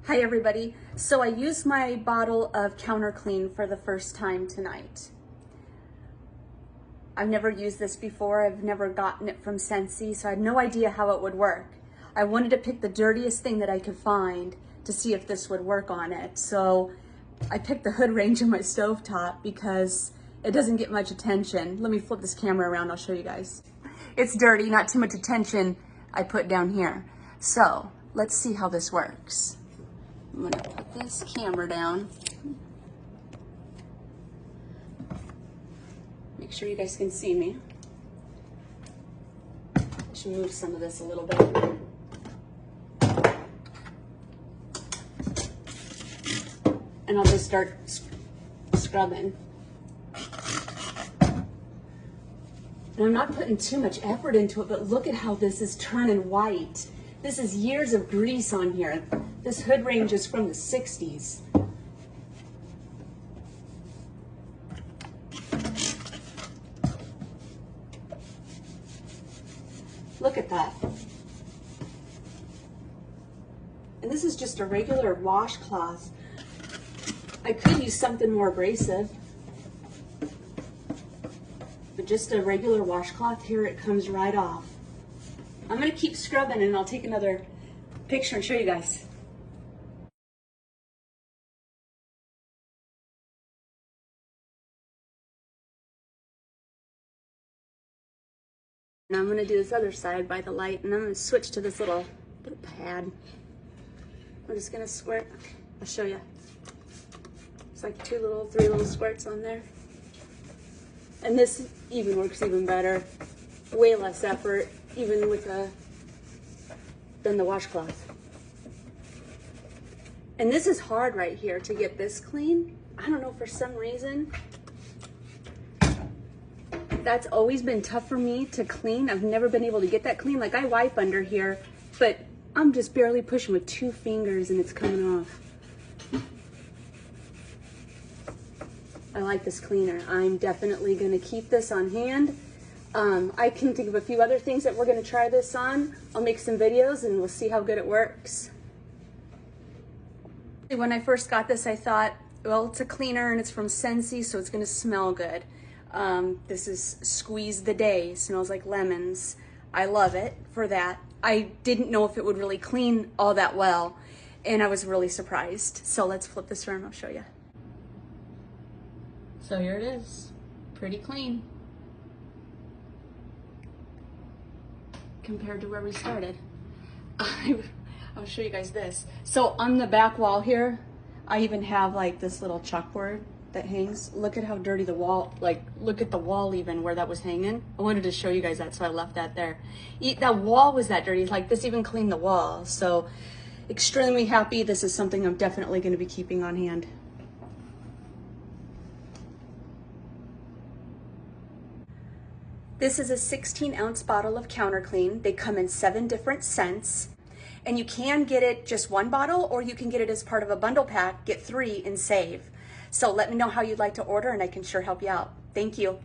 Hi everybody. So I used my bottle of Counter Clean for the first time tonight. I've never used this before. I've never gotten it from Scentsy, so I had no idea how it would work. I wanted to pick the dirtiest thing that I could find to see if this would work on it. So I picked the hood range of my stovetop because it doesn't get much attention. Let me flip this camera around, I'll show you guys. It's dirty, not too much attention I put down here. So let's see how this works. I'm gonna put this camera down. Make sure you guys can see me. I should move some of this a little bit. And I'll just start scrubbing. And I'm not putting too much effort into it, but look at how this is turning white. This is years of grease on here. This hood range is from the 60s. Look at that. And this is just a regular washcloth. I could use something more abrasive, but just a regular washcloth, here it comes right off. I'm gonna keep scrubbing and I'll take another picture and show you guys. Now I'm gonna do this other side by the light, and I'm gonna switch to this little pad. I'm just gonna squirt. I'll show you. It's like three little squirts on there. And this even works even better. Way less effort, even with than the washcloth. And this is hard right here to get this clean. I don't know, for some reason, that's always been tough for me to clean. I've never been able to get that clean. Like, I wipe under here, but I'm just barely pushing with 2 fingers and it's coming off. I like this cleaner. I'm definitely gonna keep this on hand. I can think of a few other things that we're gonna try this on. I'll make some videos and we'll see how good it works. When I first got this, I thought, well, it's a cleaner and it's from Scentsy, so it's gonna smell good. This is Squeeze the Day, smells like lemons. I love it for that. I didn't know if it would really clean all that well, and I was really surprised. So let's flip this around, I'll show you. So here it is, pretty clean compared to where we started. I'll show you guys this. So on the back wall here, I even have like this little chalkboard that hangs. Look at how dirty the wall, like look at the wall even where that was hanging. I wanted to show you guys that, so I left that there. That wall was that dirty, like this even cleaned the wall. So extremely happy. This is something I'm definitely gonna be keeping on hand. This is a 16-ounce bottle of Counter Clean. They come in 7 different scents. And you can get it just 1 bottle, or you can get it as part of a bundle pack, get 3 and save. So let me know how you'd like to order and I can sure help you out. Thank you.